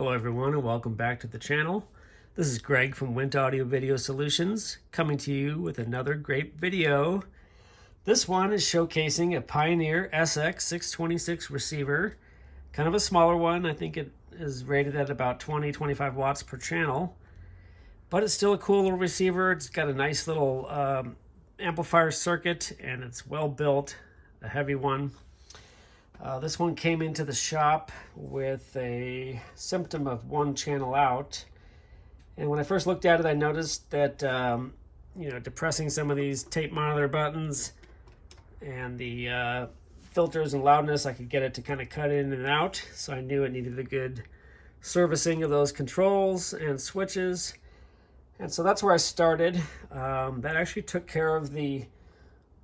Hello everyone and welcome back to the channel. This is Greg from Wint Audio Video Solutions coming to you with another great video. This one is showcasing a Pioneer SX-626 receiver, kind of a smaller one. I think it is rated at about 20-25 watts per channel, but it's still a cool little receiver. It's got a nice little amplifier circuit and it's well built, a heavy one. This one came into the shop with a symptom of one channel out. And when I first looked at it, I noticed that, depressing some of these tape monitor buttons and the filters and loudness, I could get it to kind of cut in and out. So I knew it needed a good servicing of those controls and switches. And so that's where I started. That actually took care of the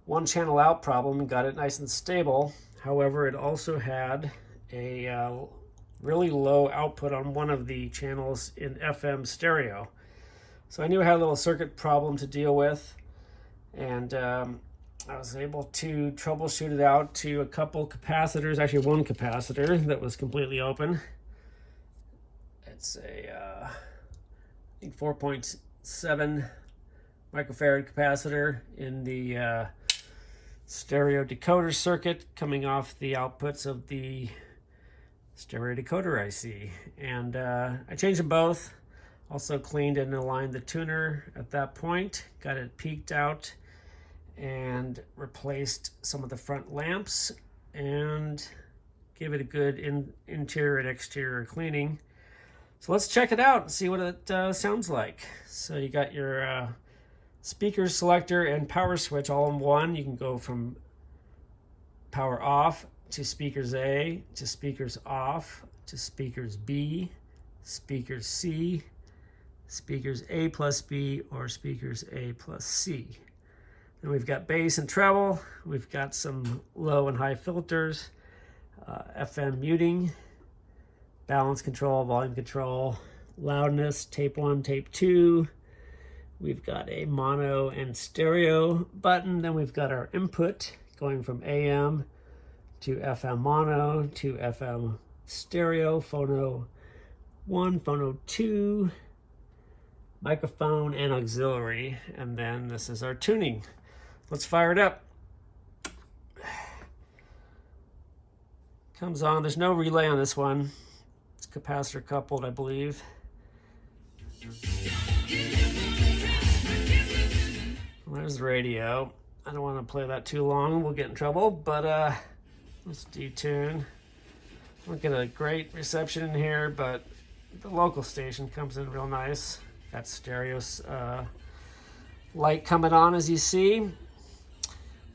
one channel out problem and got it nice and stable. However, it also had a really low output on one of the channels in FM stereo. So I knew I had a little circuit problem to deal with, and I was able to troubleshoot it out to a couple capacitors, actually one capacitor that was completely open. It's a I think 4.7 microfarad capacitor in the stereo decoder circuit coming off the outputs of the stereo decoder IC. And I changed them both. Also cleaned and aligned the tuner at that point. Got it peaked out and replaced some of the front lamps and gave it a good interior and exterior cleaning. So let's check it out and see what it sounds like. So you got your speaker selector and power switch all in one. You can go from power off to speakers A, to speakers off, to speakers B, speakers C, speakers A plus B, or speakers A plus C. Then we've got bass and treble. We've got some low and high filters, FM muting, balance control, volume control, loudness, tape 1, tape 2. We've got a mono and stereo button. Then we've got our input going from AM to FM mono to FM stereo, phono 1, phono 2, microphone and auxiliary. And then this is our tuning. Let's fire it up. Comes on. There's no relay on this one. It's capacitor coupled, I believe. There's the radio. I don't want to play that too long. We'll get in trouble, but let's detune. We'll get a great reception in here, but the local station comes in real nice. Got stereo light coming on, as you see.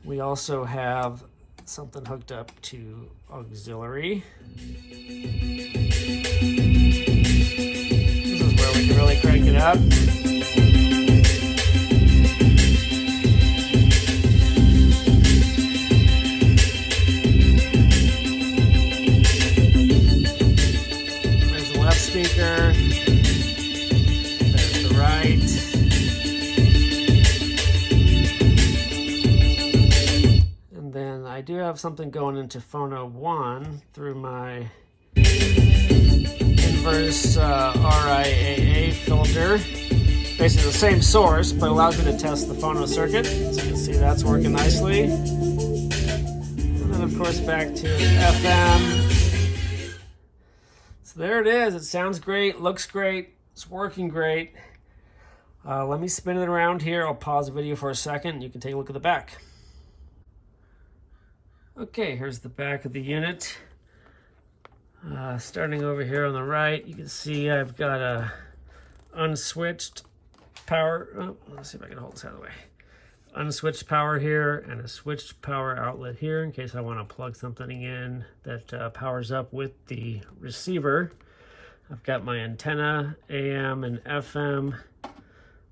We also have something hooked up to auxiliary. This is where we can really crank it up. Speaker, there's the right, and then I do have something going into phono 1 through my inverse RIAA filter. Basically the same source, but allows me to test the phono circuit. So you can see that's working nicely. And then of course back to FM. There it is. It sounds great, looks great, it's working great. Let me spin it around here. I'll pause the video for a second and you can take a look at the back. Okay, here's the back of the unit. Starting over here on the right, you can see I've got a unswitched power. Oh, let's see if I can hold this out of the way. Unswitched power here and a switched power outlet here in case I want to plug something in that powers up with the receiver. I've got my antenna, AM and FM,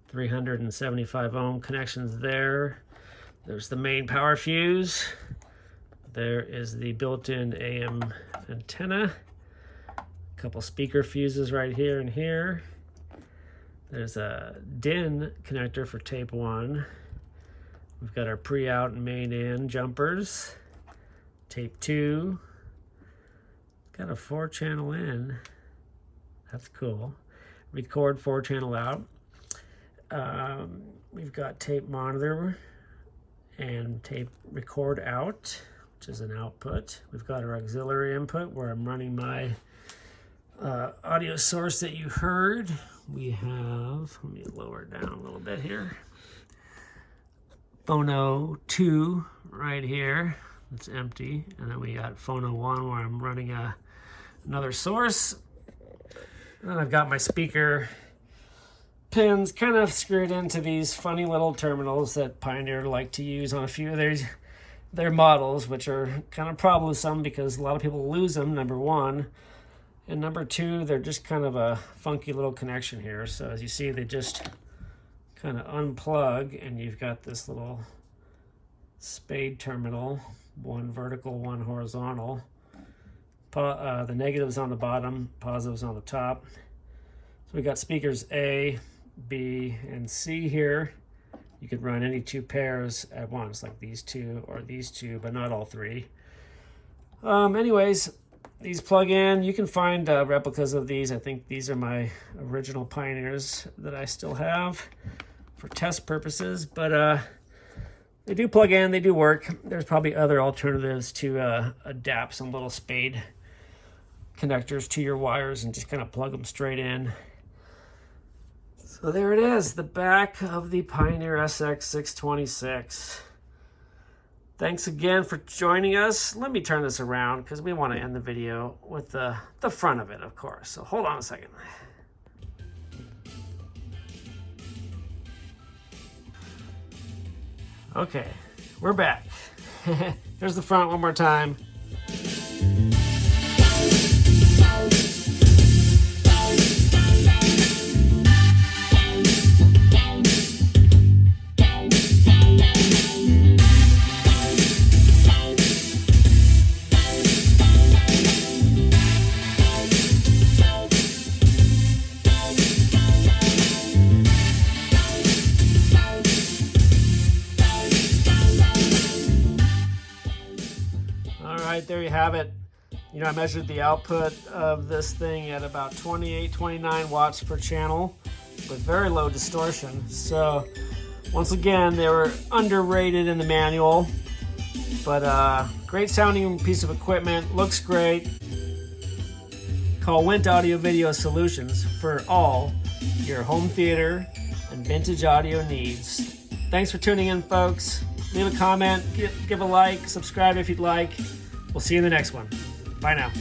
375 ohm connections there. There's the main power fuse. There is the built-in AM antenna. A couple speaker fuses right here and here. There's a DIN connector for tape 1. We've got our pre-out and main in jumpers. Tape 2. Got a 4-channel in. That's cool. Record 4-channel out. We've got tape monitor and tape record out, which is an output. We've got our auxiliary input where I'm running my audio source that you heard. We have, let me lower it down a little bit here. Phono 2 right here, it's empty. And then we got Phono 1 where I'm running another source. And then I've got my speaker pins kind of screwed into these funny little terminals that Pioneer like to use on a few of their models, which are kind of troublesome because a lot of people lose them, number one. And number two, they're just kind of a funky little connection here. So as you see, they just kind of unplug, and you've got this little spade terminal, one vertical, one horizontal. The negative's on the bottom, positive's on the top. So we got speakers A, B, and C here. You could run any two pairs at once, like these two or these two, but not all three. Anyways, these plug in. You can find replicas of these. I think these are my original Pioneers that I still have for test purposes, but they do plug in, they do work. There's probably other alternatives to adapt some little spade connectors to your wires and just kind of plug them straight in. So there it is, the back of the Pioneer SX-626. Thanks again for joining us. Let me turn this around because we want to end the video with the front of it, of course. So hold on a second. Okay, we're back. Here's the front one more time. There you have it. You know, I measured the output of this thing at about 28, 29 watts per channel with very low distortion. So once again, they were underrated in the manual, but great sounding piece of equipment, looks great. Call Wint Audio Video Solutions for all your home theater and vintage audio needs. Thanks for tuning in, folks. Leave a comment, give a like, subscribe if you'd like. We'll see you in the next one. Bye now.